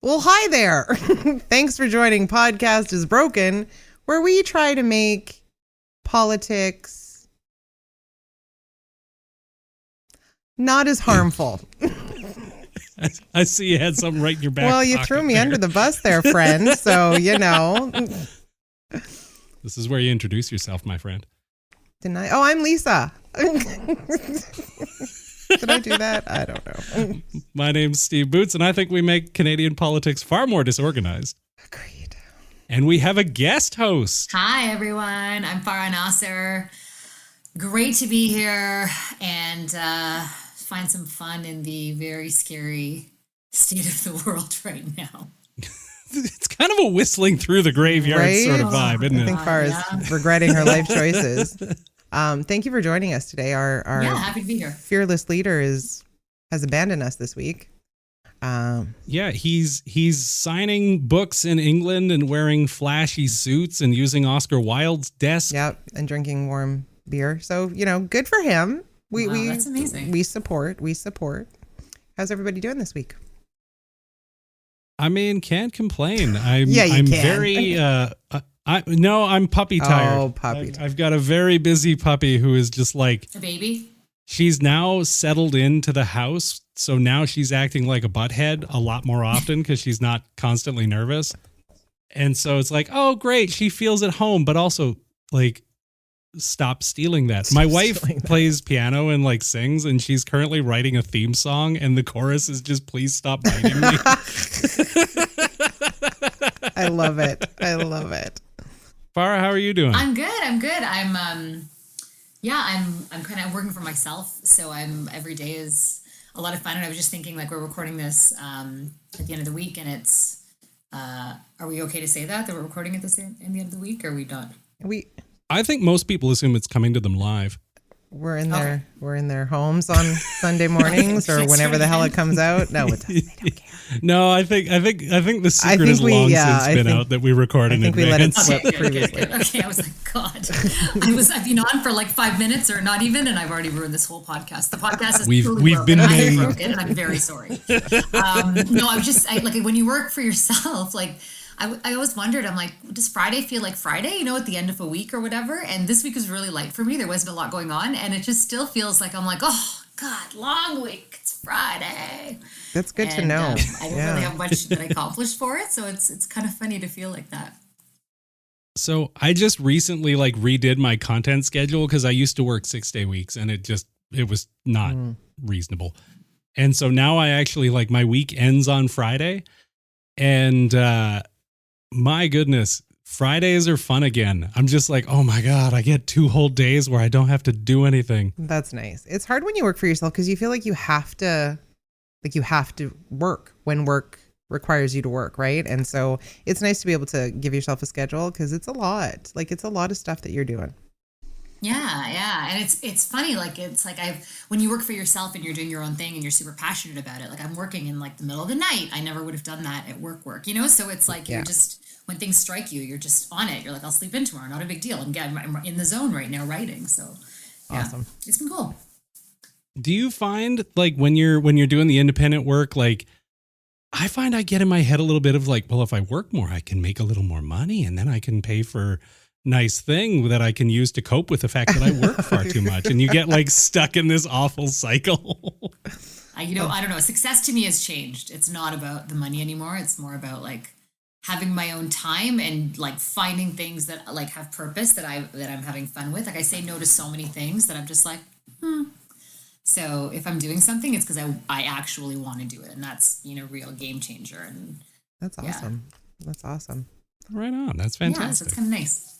Well, hi there. Thanks for joining Podcast is Broken, where we try to make politics not as harmful. I see you had something right in your back. Well, you threw me under the bus there, friend. So, This is where you introduce yourself, my friend. Oh, I'm Lisa. Did I do that? I don't know. My name's Steve Boots, and I think we make Canadian politics far more disorganized. Agreed. And we have a guest host. Hi, everyone. I'm Farah Nasser. Great to be here and find some fun in the very scary state of the world right now. It's kind of a whistling through the graveyard sort of vibe, isn't it? I think Farah is regretting her life choices. Thank you for joining us today. Our happy to be here. Fearless leader has abandoned us this week. He's signing books in England and wearing flashy suits and using Oscar Wilde's desk. Yep, and drinking warm beer. So, good for him. That's amazing. We support. How's everybody doing this week? I mean, can't complain. I'm can. very I'm puppy tired. Oh, puppy tired. I've got a very busy puppy who is just like a baby. She's now settled into the house, so now she's acting like a butthead a lot more often because she's not constantly nervous. And so it's like, oh, great, she feels at home, but also like, stop stealing that. My wife plays piano and like sings, and she's currently writing a theme song, and the chorus is just "Please stop biting me." I love it. Farah, how are you doing? I'm good. I'm kind of working for myself, so every day is a lot of fun. And I was just thinking, like, we're recording this at the end of the week, and it's are we okay to say that we're recording it in the end of the week, or are we not? I think most people assume it's coming to them live. We're in their homes on Sunday mornings or whenever the hell it comes out. No, it doesn't. They don't care. No, I think the secret has long since been out that we record in advance. We let it slip previously. Okay, I was like, God, I've been on for like 5 minutes or not even, and I've already ruined this whole podcast. The podcast is we've been named. Broken, and I'm very sorry. No, like when you work for yourself, like. I always wondered, I'm like, does Friday feel like Friday, at the end of a week or whatever? And this week was really light for me. There wasn't a lot going on. And it just still feels like I'm like, oh, God, long week. It's Friday. That's good to know. I don't really have much that I accomplished for it. So it's kind of funny to feel like that. So I just recently like redid my content schedule because I used to work 6-day weeks and it was not reasonable. And so now I actually like my week ends on Friday. And my goodness, Fridays are fun again. I'm just like, oh my God, I get 2 whole days where I don't have to do anything. That's nice. It's hard when you work for yourself because you feel like you have to work when work requires you to work, right? And so it's nice to be able to give yourself a schedule because it's a lot. Like it's a lot of stuff that you're doing. Yeah. And it's funny, like it's like when you work for yourself and you're doing your own thing and you're super passionate about it, like I'm working in like the middle of the night. I never would have done that at work, so it's like you're just, when things strike you, you're just on it. You're like, I'll sleep in tomorrow, not a big deal. I'm in the zone right now writing. So yeah, awesome. It's been cool. Do you find like when you're doing the independent work, like I find I get in my head a little bit of like, well, if I work more, I can make a little more money and then I can pay for nice thing that I can use to cope with the fact that I work far too much. And you get like stuck in this awful cycle. I don't know. Success to me has changed. It's not about the money anymore. It's more about like having my own time and like finding things that like have purpose that I'm having fun with. Like I say no to so many things that I'm just like, So if I'm doing something, it's because I actually want to do it. And that's, real game changer. And that's awesome. Yeah. That's awesome. Right on. That's fantastic. Yeah, so it's kind of nice.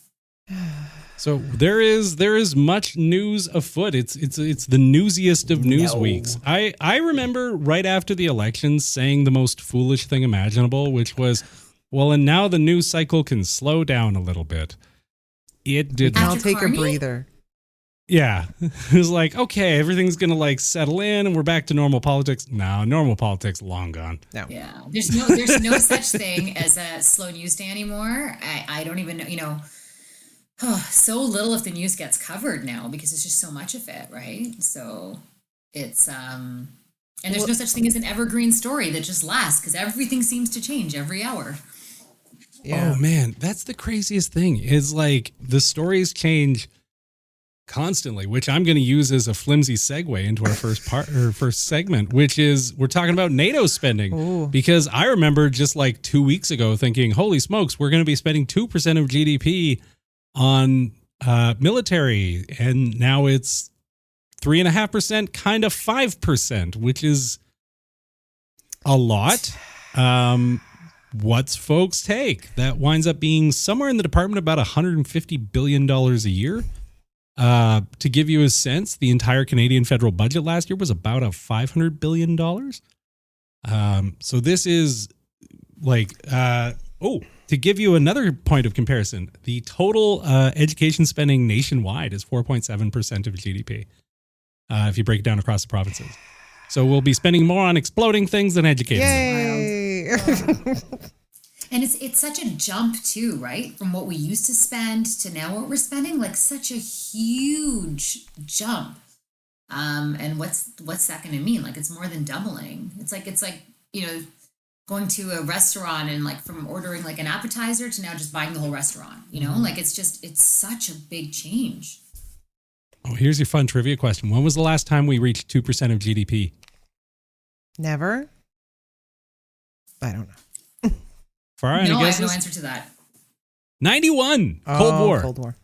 So there is much news afoot. It's the newsiest of news weeks. I remember right after the election saying the most foolish thing imaginable, which was, well, and now the news cycle can slow down a little bit. It did not. I'll take a breather. Yeah. It was like, okay, everything's going to like settle in and we're back to normal politics. No, normal politics long gone. No. Yeah. There's no such thing as a slow news day anymore. I don't even know, so little of the news gets covered now because it's just so much of it, right? So it's And there's no such thing as an evergreen story that just lasts because everything seems to change every hour. Yeah. Oh man, that's the craziest thing is like the stories change constantly, which I'm going to use as a flimsy segue into our first segment, which is we're talking about NATO spending. Ooh. Because I remember just like 2 weeks ago thinking, holy smokes, we're going to be spending 2% of GDP on military. And now it's 3.5%, kind of 5%, which is a lot. What's folks' take? That winds up being somewhere in the department about $150 billion a year. To give you a sense, the entire Canadian federal budget last year was about $500 billion. So this is like, to give you another point of comparison, the total education spending nationwide is 4.7% of GDP. If you break it down across the provinces. So we'll be spending more on exploding things than educating them. Yay! And it's such a jump too, right? From what we used to spend to now what we're spending, like such a huge jump. And what's that going to mean? Like it's more than doubling. It's like going to a restaurant and like from ordering like an appetizer to now just buying the whole restaurant. Like it's such a big change. Oh, here's your fun trivia question. When was the last time we reached 2% of GDP? Never. I don't know. Far any No, I guesses? have no answer to that. 91. Cold War. Cold War.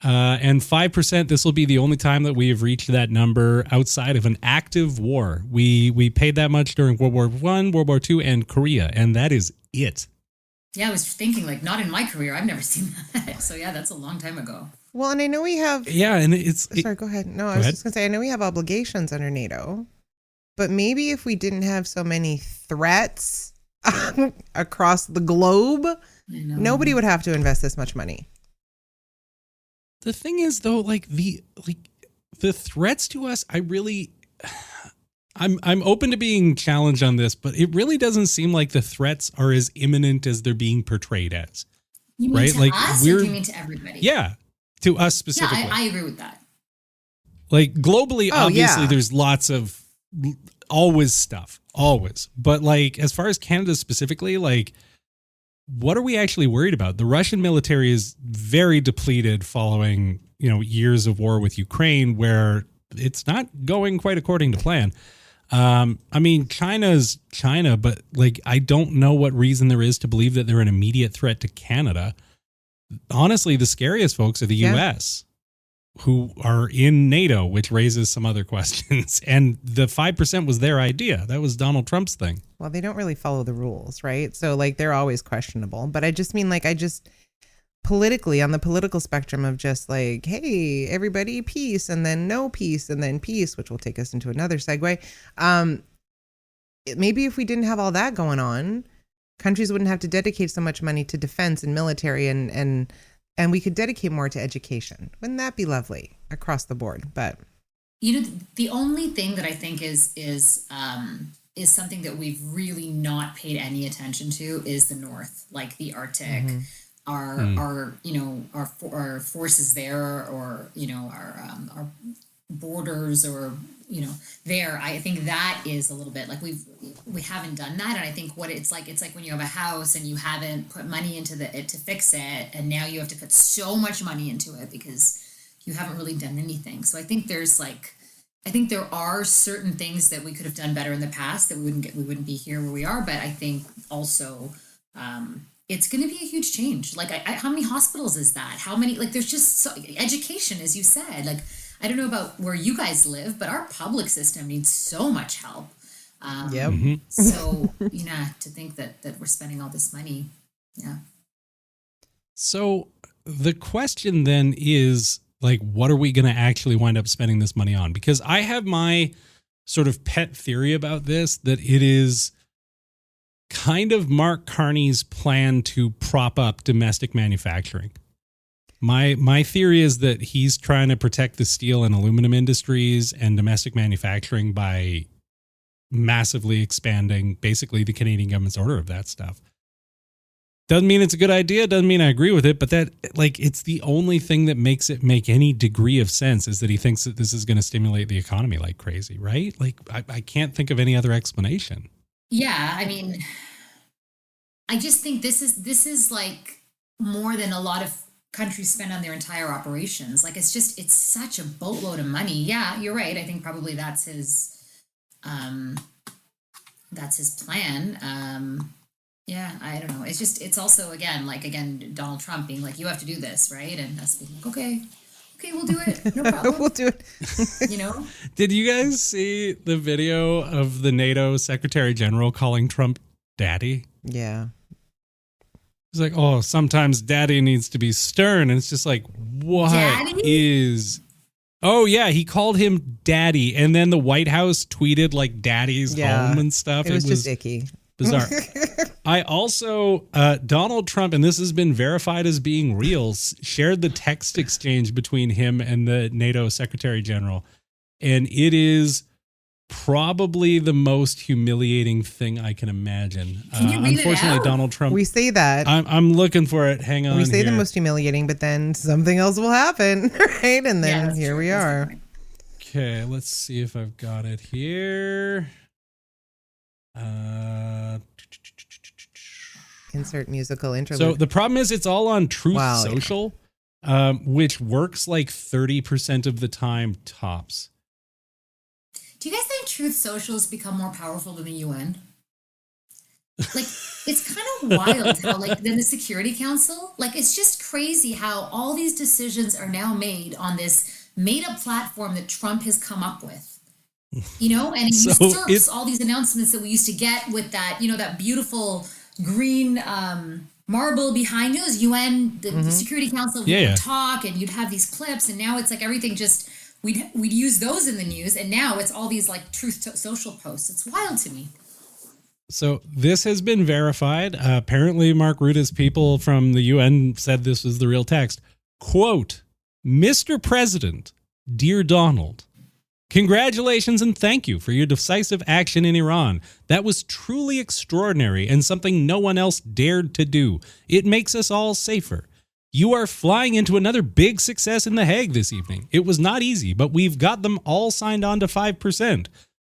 And 5%, this will be the only time that we have reached that number outside of an active war. We paid that much during World War I, World War II, and Korea, and that is it. Yeah, I was thinking like not in my career. I've never seen that. So yeah, that's a long time ago. Well, and I know we have. Yeah, and Sorry, go ahead. No, I was just going to say, I know we have obligations under NATO, but maybe if we didn't have so many threats across the globe, nobody would have to invest this much money. The thing is, though, like the threats to us, I'm open to being challenged on this, but it really doesn't seem like the threats are as imminent as they're being portrayed as. You mean right? to Like us, or do you mean to everybody? Yeah, to us specifically. Yeah, I agree with that. Like globally, obviously, yeah. there's lots of always stuff, always. But like as far as Canada specifically, like what are we actually worried about? The Russian military is very depleted following, years of war with Ukraine, where it's not going quite according to plan. I mean, China's China, but like I don't know what reason there is to believe that they're an immediate threat to Canada. Honestly, the scariest folks are the US. Who are in NATO, which raises some other questions. And the 5% was their idea. That was Donald Trump's thing. Well, they don't really follow the rules, right? So like they're always questionable. But I just mean like politically on the political spectrum of just like, hey, everybody peace and then no peace and then peace, which will take us into another segue. Maybe if we didn't have all that going on, countries wouldn't have to dedicate so much money to defense and military and we could dedicate more to education. Wouldn't that be lovely across the board? But the only thing that I think is something that we've really not paid any attention to is the North, like the Arctic, our forces there, or our borders, or there. I think that is a little bit like we haven't done that, and I think what it's like when you have a house and you haven't put money into it to fix it, and now you have to put so much money into it because you haven't really done anything. So I think there are certain things that we could have done better in the past that we wouldn't be here where we are. But I think also it's going to be a huge change. Like how many hospitals is that? How many, like there's just education, as you said, like I don't know about where you guys live, but our public system needs so much help. Yep. So, to think that we're spending all this money. Yeah. So the question then is like, what are we going to actually wind up spending this money on? Because I have my sort of pet theory about this, that it is kind of Mark Carney's plan to prop up domestic manufacturing. My theory is that he's trying to protect the steel and aluminum industries and domestic manufacturing by massively expanding basically the Canadian government's order of that stuff. Doesn't mean it's a good idea. Doesn't mean I agree with it. But that, like, it's the only thing that makes it make any degree of sense is that he thinks that this is going to stimulate the economy like crazy, right? Like, I can't think of any other explanation. Yeah, I mean, I just think this is like more than a lot of countries spend on their entire operations. Like it's such a boatload of money. Yeah, you're right. I think probably that's his plan. Yeah, I don't know. It's also again Donald Trump being like, you have to do this, right? And us being like, okay, we'll do it. No problem. We'll do it. You know? Did you guys see the video of the NATO Secretary General calling Trump daddy? Yeah. He's like, oh, sometimes daddy needs to be stern. And it's just like, what is... Oh, yeah, he called him daddy. And then the White House tweeted like daddy's home and stuff. It was just icky. Bizarre. I also, Donald Trump, and this has been verified as being real, shared the text exchange between him and the NATO Secretary General. And it is probably the most humiliating thing I can imagine. Can you read unfortunately, it out? Donald Trump. We say that. I'm looking for it. Hang on. We say here. the most humiliating, but then something else will happen, right? And then here we are. Okay, let's see if I've got it here. Insert musical interlude. So the problem is it's all on Truth Social, which works like 30% of the time tops. Do you guys think Truth Social has become more powerful than the UN? Like, it's kind of wild how, like, then the Security Council, like, it's just crazy how all these decisions are now made on this made-up platform that Trump has come up with. You know, and he usurps all these announcements that we used to get with that, you know, that beautiful green marble behind it was UN, the Security Council would talk, and you'd have these clips, and now it's like everything just we'd use those in the news, and now it's all these like Truth Social posts. It's wild to me. So this has been verified. Apparently, Mark Rutte's people from the UN said this was the real text. Quote, Mr. President, dear Donald, congratulations and thank you for your decisive action in Iran. That was truly extraordinary and something no one else dared to do. It makes us all safer. You are flying into another big success in The Hague this evening. It was not easy, but we've got them all signed on to 5%.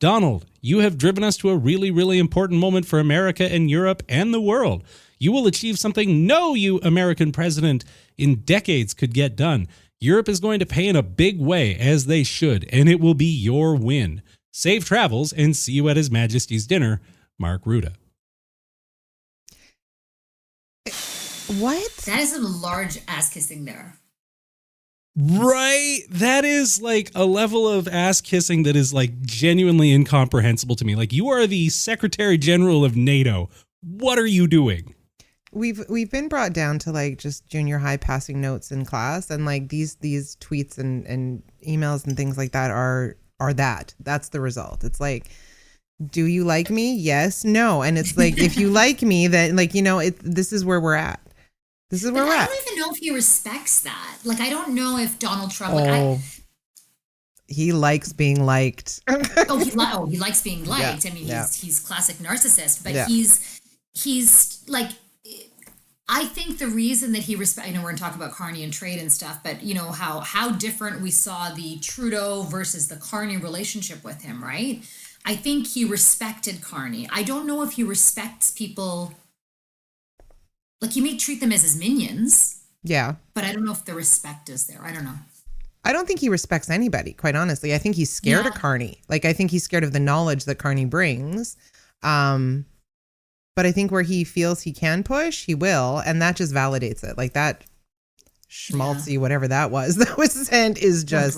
Donald, you have driven us to a really, really important moment for America and Europe and the world. You will achieve something no American president in decades could get done. Europe is going to pay in a big way, as they should, and it will be your win. Safe travels, and see you at His Majesty's dinner, Mark Rutte. What? That is some large ass kissing there. Right? That is like a level of ass kissing that is like genuinely incomprehensible to me. Like, you are the Secretary General of NATO. What are you doing? We've been brought down to like just junior high passing notes in class, and like these tweets and emails and things like that are that's the result. It's like, do you like me? Yes, no. And it's like, if you like me, then like, you know, this is where we're at. This is where we're at. I don't even know if he respects that. Like, I don't know if Donald Trump, he likes being liked. he likes being liked. Yeah, I mean, he's classic narcissist, but yeah. he's like, I think the reason that he I know we're going to talk about Carney and trade and stuff, but you know how different we saw the Trudeau versus the Carney relationship with him, right? I think he respected Carney. I don't know if he respects people. Like, you may treat them as his minions. Yeah. But I don't know if the respect is there. I don't know. I don't think he respects anybody, quite honestly. I think he's scared of Carney. Like, I think he's scared of the knowledge that Carney brings. But I think where he feels he can push, he will. And that just validates it. Like, that schmaltzy, whatever that was sent is just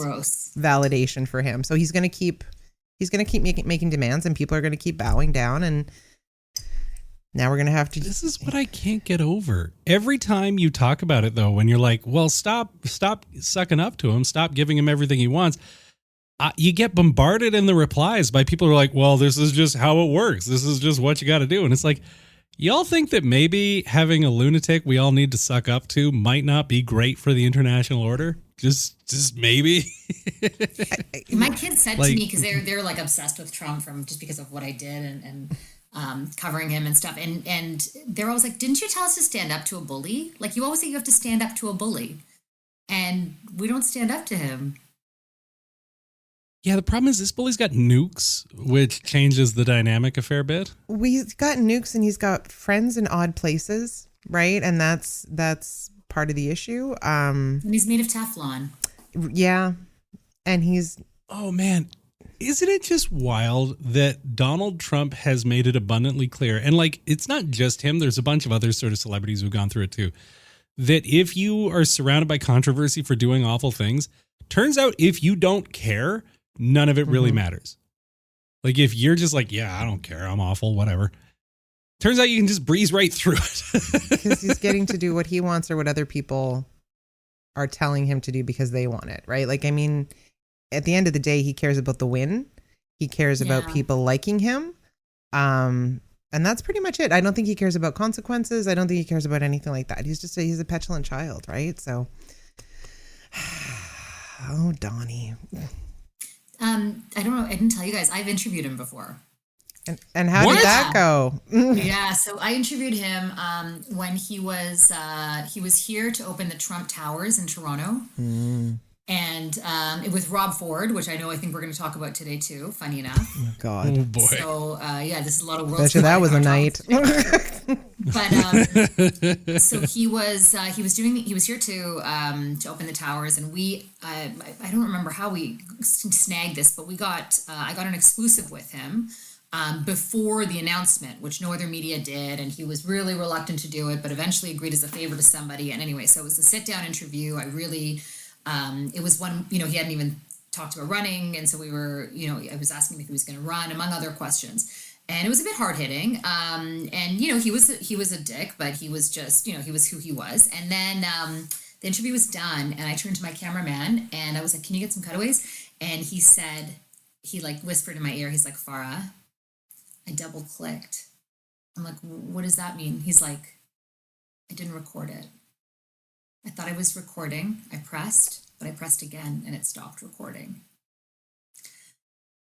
validation for him. So he's going to keep making demands, and people are going to keep bowing down, and now we're going to have to. This is what I can't get over. Every time you talk about it, though, when you're like, well, stop sucking up to him. Stop giving him everything he wants. You get bombarded in the replies by people who are like, well, this is just how it works. This is just what you got to do. And it's like, y'all think that maybe having a lunatic we all need to suck up to might not be great for the international order? Just maybe. My kids said to me, because they're like obsessed with Trump from just because of what I did and covering him and stuff. And they're always like, didn't you tell us to stand up to a bully? Like, you always say you have to stand up to a bully. And we don't stand up to him. Yeah, the problem is this bully's got nukes, which changes the dynamic a fair bit. He's got nukes and he's got friends in odd places, right? And that's part of the issue. And he's made of Teflon. Yeah. And he's... Oh, man. Isn't it just wild that Donald Trump has made it abundantly clear, and like, it's not just him, there's a bunch of other sort of celebrities who've gone through it too, that if you are surrounded by controversy for doing awful things, turns out if you don't care, none of it really matters. Like, if you're just like, yeah, I don't care, I'm awful, whatever. Turns out you can just breeze right through it. Because he's getting to do what he wants or what other people are telling him to do because they want it, right? Like, I mean, at the end of the day, he cares about the win. He cares about people liking him. And that's pretty much it. I don't think he cares about consequences. I don't think he cares about anything like that. He's a petulant child, right? So, oh, Donnie. I don't know. I didn't tell you guys. I've interviewed him before. And how did that go? Yeah, so I interviewed him when he was here to open the Trump Towers in Toronto. And with Rob Ford, which I think we're going to talk about today too. Funny enough. Oh, God. Oh boy. So this is a lot of world. Bet you that was a night. But so he was here to open the towers, and I don't remember how we snagged this, but I got an exclusive with him before the announcement, which no other media did, and he was really reluctant to do it, but eventually agreed as a favor to somebody. And anyway, so it was a sit down interview. It was one, he hadn't even talked about running. And so I was asking him if he was going to run, among other questions. And it was a bit hard hitting. And he was a dick, but he was just, he was who he was. And then the interview was done, and I turned to my cameraman and I was like, can you get some cutaways? And he whispered in my ear, he's like, Farah, I double clicked. I'm like, what does that mean? He's like, I didn't record it. I thought I was recording. I pressed, but I pressed again and it stopped recording.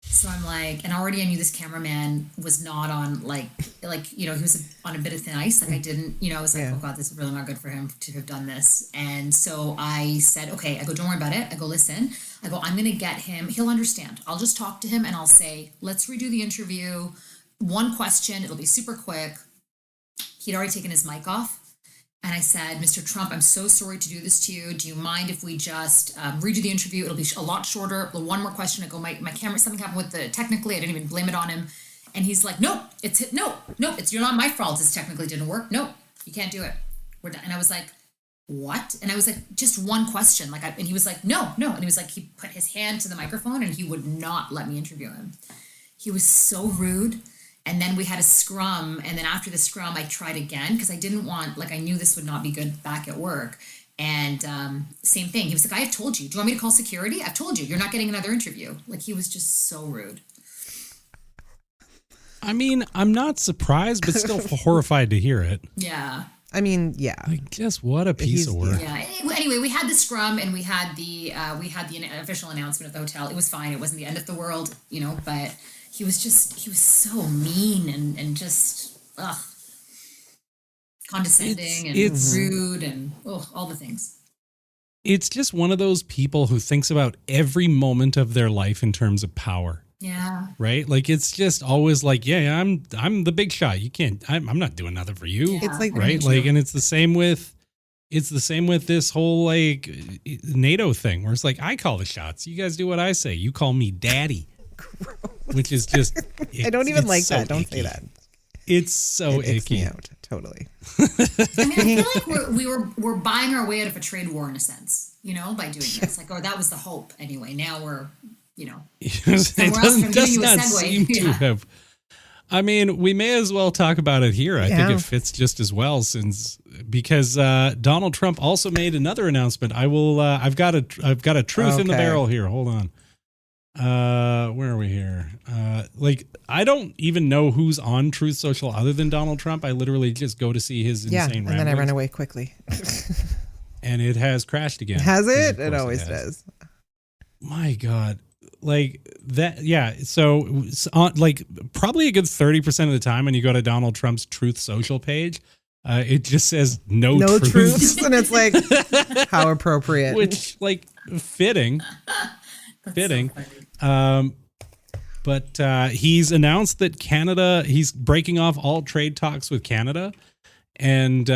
So I'm like, and already I knew this cameraman was not on he was on a bit of thin ice. Like, I didn't, I was like, oh God, this is really not good for him to have done this. And so I said, okay, I go, don't worry about it. I go, listen, I go, I'm going to get him. He'll understand. I'll just talk to him and I'll say, let's redo the interview. One question. It'll be super quick. He'd already taken his mic off. And I said, Mr. Trump, I'm so sorry to do this to you. Do you mind if we just redo the interview? It'll be a lot shorter. One more question. I go, my camera, something happened with the, technically, I didn't even blame it on him. And he's like, no, it's you're not my fault. This technically didn't work. No, you can't do it. We're done. And I was like, what? And I was like, just one question. And he was like, no. And he was like, he put his hand to the microphone and he would not let me interview him. He was so rude. And then we had a scrum. And then after the scrum, I tried again because I didn't want, I knew this would not be good back at work. And same thing. He was like, I have told you. Do you want me to call security? I've told you. You're not getting another interview. He was just so rude. I mean, I'm not surprised, but still horrified to hear it. Yeah. I mean, yeah. Just what a piece of work. Yeah. Anyway, we had the scrum and we had the official announcement at the hotel. It was fine. It wasn't the end of the world, but he was so mean and just condescending and rude and all the things. It's just one of those people who thinks about every moment of their life in terms of power. Yeah. Right? It's just always I'm the big shot. You can't, I'm not doing nothing for you. Yeah. It's right? And it's the same with this whole NATO thing where it's I call the shots. You guys do what I say. You call me daddy. Gross. Which is just, I don't even like so that. Don't icky. say that. It's so It icks icky. me out. Totally. I mean, I feel like we're buying our way out of a trade war in a sense, by doing this. That was the hope anyway. Now we're, it does not seem to have. I mean, we may as well talk about it here. I think it fits just as well because Donald Trump also made another announcement. I've got a truth in the barrel here. Hold on. Where are we here? I don't even know who's on Truth Social other than Donald Trump. I literally just go to see his insane ramblings. And then I run away quickly. And it has crashed again. Has it? It always does. My God. like that, yeah. So on, like probably a good 30% of the time when you go to Donald Trump's Truth Social page, it just says no truths. And it's like, how appropriate. Which like fitting. So funny. But he's announced that he's breaking off all trade talks with Canada, and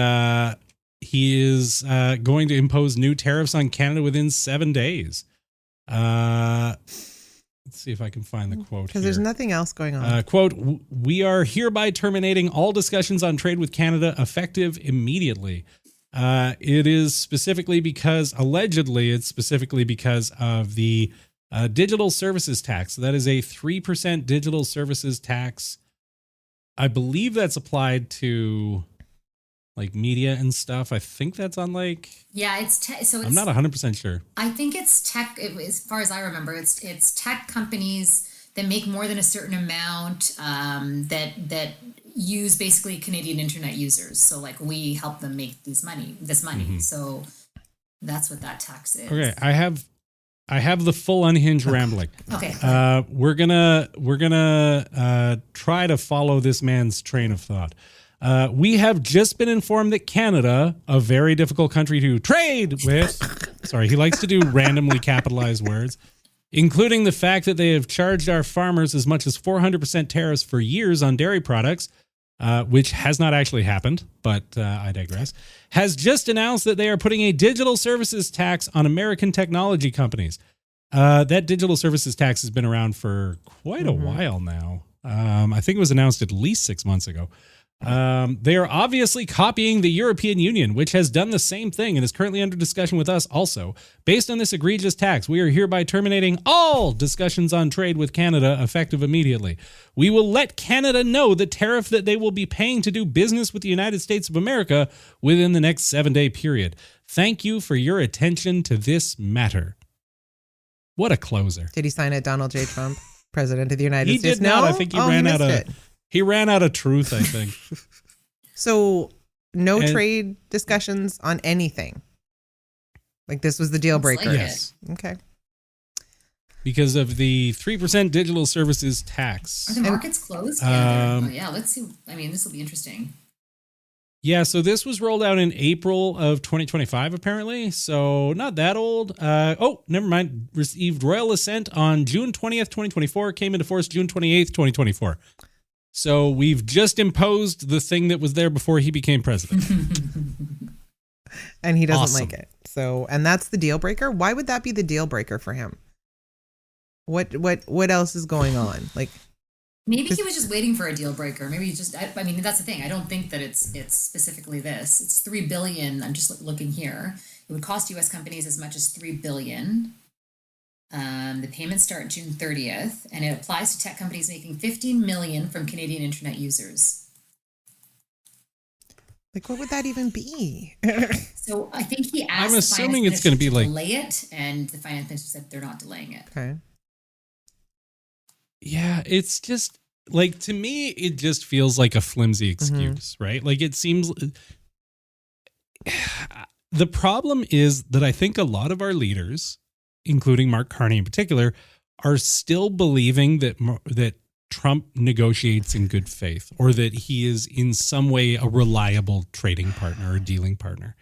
he is going to impose new tariffs on Canada within 7 days. Let's see if I can find the quote because there's nothing else going on. Quote, we are hereby terminating all discussions on trade with Canada effective immediately. It is specifically because, allegedly, it's specifically because of the digital services tax. So that is a 3% digital services tax. I believe that's applied to like media and stuff. I think that's on like, Yeah, I'm not 100% sure. I think it's tech. As far as I remember, it's tech companies that make more than a certain amount that use basically Canadian internet users. So like we help them make this money. Mm-hmm. So that's what that tax is. Okay, I have the full unhinged rambling. Okay. We're gonna try to follow this man's train of thought. We have just been informed that Canada, a very difficult country to trade with, sorry, he likes to do randomly capitalized words, including the fact that they have charged our farmers as much as 400% tariffs for years on dairy products, which has not actually happened, but I digress, has just announced that they are putting a digital services tax on American technology companies. That digital services tax has been around for quite a while now. I think it was announced at least 6 months ago. They are obviously copying the European Union, which has done the same thing and is currently under discussion with us also. Based on this egregious tax, we are hereby terminating all discussions on trade with Canada effective immediately. We will let Canada know the tariff that they will be paying to do business with the United States of America within the next 7-day period. Thank you for your attention to this matter. What a closer. Did he sign it, Donald J. Trump, President of the United States? He did not. I think he ran out of truth, I think. So no trade discussions on anything. Like this was the deal breaker. Like yes. Okay. Because of the 3% digital services tax. Are the markets closed? Yeah, let's see. I mean, this will be interesting. Yeah, so this was rolled out in April of 2025, apparently. So not that old. Never mind. Received royal assent on June 20th, 2024. Came into force June 28th, 2024. So we've just imposed the thing that was there before he became president. And he doesn't like it. So, and that's the deal breaker. Why would that be the deal breaker for him? What else is going on? Like, maybe he was just waiting for a deal breaker. Maybe he just, I mean, that's the thing. I don't think that it's specifically this. It's $3 billion. I'm just looking here. It would cost U.S. companies as much as $3 billion. The payments start June 30th, and it applies to tech companies making $15 million from Canadian internet users. Like, what would that even be? So I think he asked. I'm assuming it's going to be like delay it, and the finance minister said they're not delaying it. Okay. Yeah, it's just like, to me, it just feels like a flimsy excuse, right? Like it seems. The problem is that I think a lot of our leaders, including Mark Carney in particular, are still believing that Trump negotiates in good faith, or that he is in some way a reliable trading partner or dealing partner.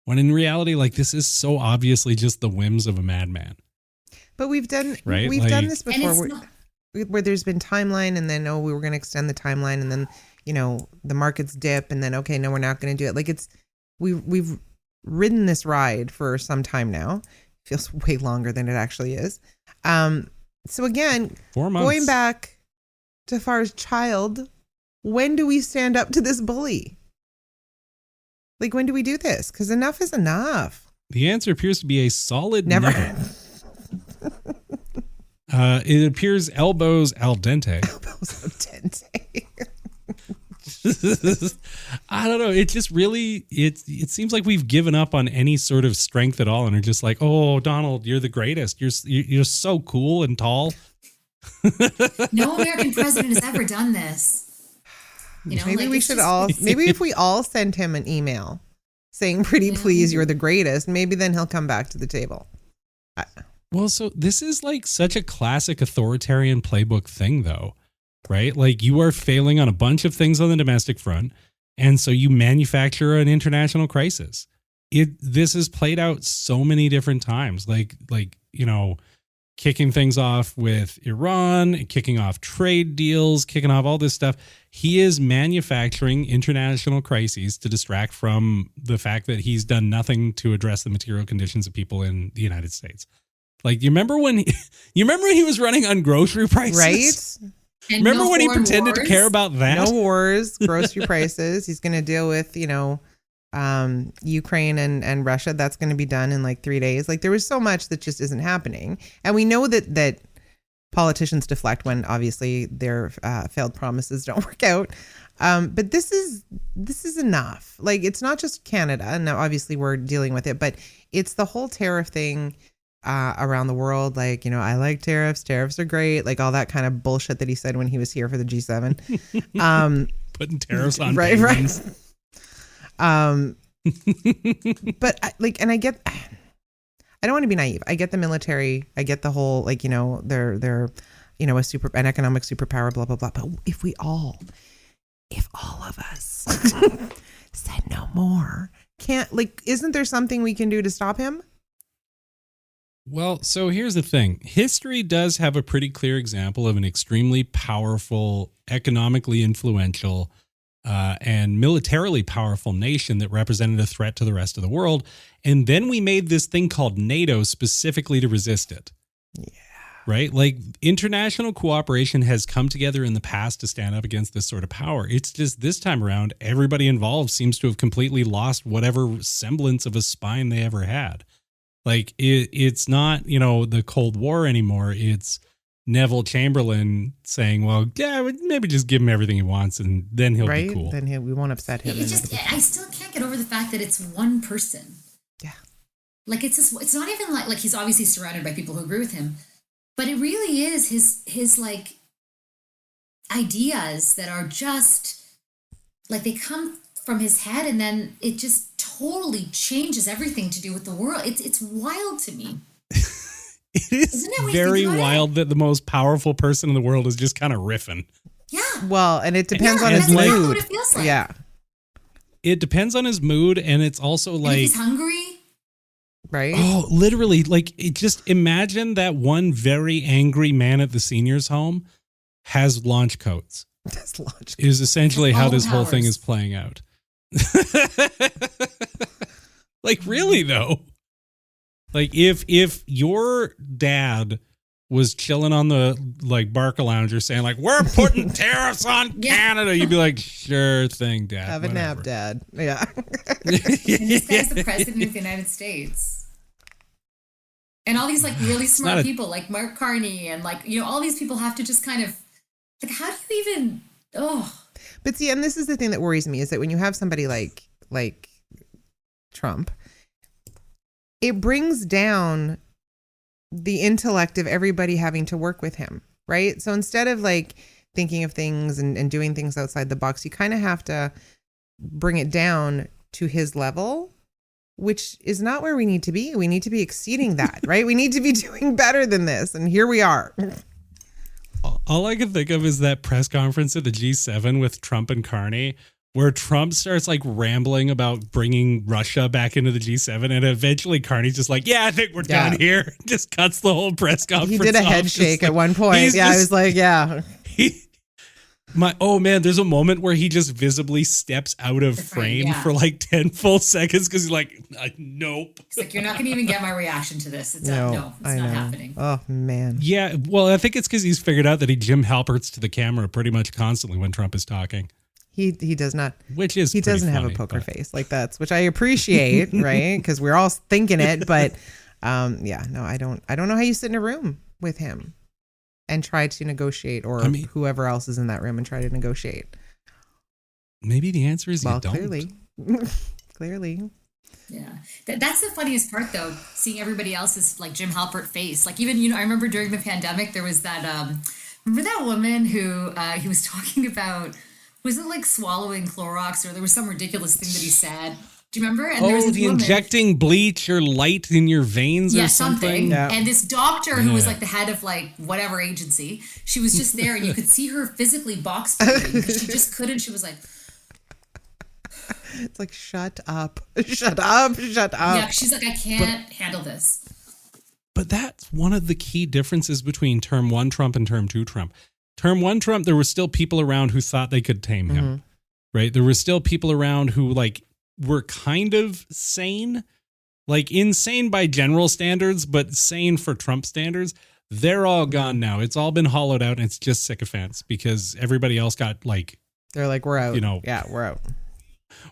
When in reality, like, this is so obviously just the whims of a madman. But we've done this before where there's been timeline, and then, we were going to extend the timeline, and then, the markets dip, and then, okay, no, we're not going to do it. Like, we've ridden this ride for some time now. Feels way longer than it actually is. So again, 4 months. Going back to Farr's child, when do we stand up to this bully? Like, when do we do this? Because enough is enough. The answer appears to be a solid never. It appears elbows al dente. Elbows al dente. I don't know. It just really, it seems like we've given up on any sort of strength at all, and are just like, oh, Donald, you're the greatest. You're so cool and tall. No American president has ever done this. Maybe we should maybe if we all send him an email saying, pretty please, you're the greatest, maybe then he'll come back to the table. Well, so this is like such a classic authoritarian playbook thing, though, right? Like you are failing on a bunch of things on the domestic front, and so you manufacture an international crisis. This has played out so many different times, like kicking things off with Iran, kicking off trade deals, kicking off all this stuff. He is manufacturing international crises to distract from the fact that he's done nothing to address the material conditions of people in the United States. Like, you remember when he was running on grocery prices? Right? And Remember no when he foreign pretended to wars? care about that? No wars, grocery prices. He's going to deal with, Ukraine and Russia. That's going to be done in like 3 days. Like, there was so much that just isn't happening. And we know that politicians deflect when obviously their failed promises don't work out. But this is enough. Like, it's not just Canada. And now obviously we're dealing with it, but it's the whole tariff thing around the world. Like, I like tariffs. Tariffs are great. Like all that kind of bullshit that he said when he was here for the G7. Putting tariffs on right. But I get, I don't want to be naive. I get the military. I get the whole, they're an economic superpower, blah, blah, blah. But if all of us said no more, isn't there something we can do to stop him? Well, so here's the thing. History does have a pretty clear example of an extremely powerful, economically influential, and militarily powerful nation that represented a threat to the rest of the world. And then we made this thing called NATO specifically to resist it. Yeah. Right? Like, international cooperation has come together in the past to stand up against this sort of power. It's just this time around, everybody involved seems to have completely lost whatever semblance of a spine they ever had. Like, it's not, the Cold War anymore. It's Neville Chamberlain saying, well, yeah, maybe just give him everything he wants and then he'll be cool. Then we won't upset him. I still can't get over the fact that it's one person. Yeah. Like, it's not even like he's obviously surrounded by people who agree with him, but it really is his like ideas that are just like, they come from his head and then it just totally changes everything to do with the world. It's wild to me. It is very wild that the most powerful person in the world is just kind of riffing. Yeah. Well, and it depends on his mood. mood. What it feels like. Yeah. It depends on his mood, and it's also like, and if he's hungry. Right? Oh, literally, just imagine that one very angry man at the seniors' home has launch codes. That's launch codes. Is essentially how this whole thing is playing out. Like, really though, like if your dad was chilling on the Barca Lounger saying like, we're putting tariffs on Canada, you'd be like, sure thing, Dad. Have a nap, Dad. Yeah. And this guy's the president of the United States. And all these really smart people like Mark Carney and all these people have to just kind of how do you even But see, and this is the thing that worries me is that when you have somebody like Trump, it brings down the intellect of everybody having to work with him, right? So instead of thinking of things and doing things outside the box, you kind of have to bring it down to his level, which is not where we need to be. We need to be exceeding that, right? We need to be doing better than this. And here we are. All I can think of is that press conference at the G7 with Trump and Carney, where Trump starts rambling about bringing Russia back into the G7, and eventually Carney's just like, yeah, I think we're done here. Just cuts the whole press conference. He did a head shake at one point. Yeah, I was like, yeah. There's a moment where he just visibly steps out of frame for 10 full seconds because he's like, nope. It's like, you're not going to even get my reaction to this. It's not happening. Oh, man. Yeah, well, I think it's because he's figured out that he Jim Halperts to the camera pretty much constantly when Trump is talking. He does not. Which is he doesn't funny, have a poker face like that, which I appreciate, right? Because we're all thinking it, but I don't know how you sit in a room with him and try to negotiate, or whoever else is in that room and try to negotiate. Maybe the answer is you don't. Clearly. Yeah. That's the funniest part, though, seeing everybody else's Jim Halpert face. Even, I remember during the pandemic, there was that, remember that woman who he was talking about, was it swallowing Clorox, or there was some ridiculous thing that he said? Do you remember? And there was Oh, this the woman, injecting bleach or light in your veins yeah, or something. Yeah. And this doctor who was Yeah. like the head of like whatever agency, she was just there, and you could see her physically box breathing because she just couldn't. She was like, It's like, shut up, shut up, shut up. yeah, she's like, I can't handle this. But that's one of the key differences between term 1 Trump and term 2 Trump. Term 1 Trump, there were still people around who thought they could tame him, right? There were still people around who like were kind of sane, like insane by general standards, but sane for Trump standards. They're all gone now. It's all been hollowed out, and it's just sycophants because everybody else got like, They're like, we're out. you know, Yeah, we're out.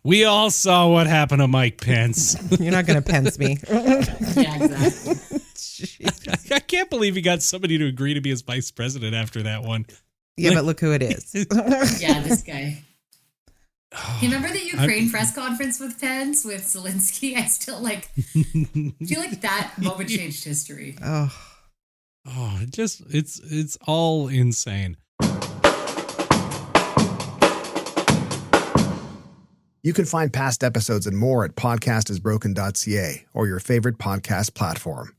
we all saw what happened to Mike Pence. You're not going to Pence me. Yeah, exactly. I can't believe he got somebody to agree to be his vice president after that one. Yeah, but look who it is. Yeah, this guy. You remember the Ukraine press conference with Pence with Zelensky? I still like feel like that moment changed history. Oh, It's all insane. You can find past episodes and more at podcastisbroken.ca or your favorite podcast platform.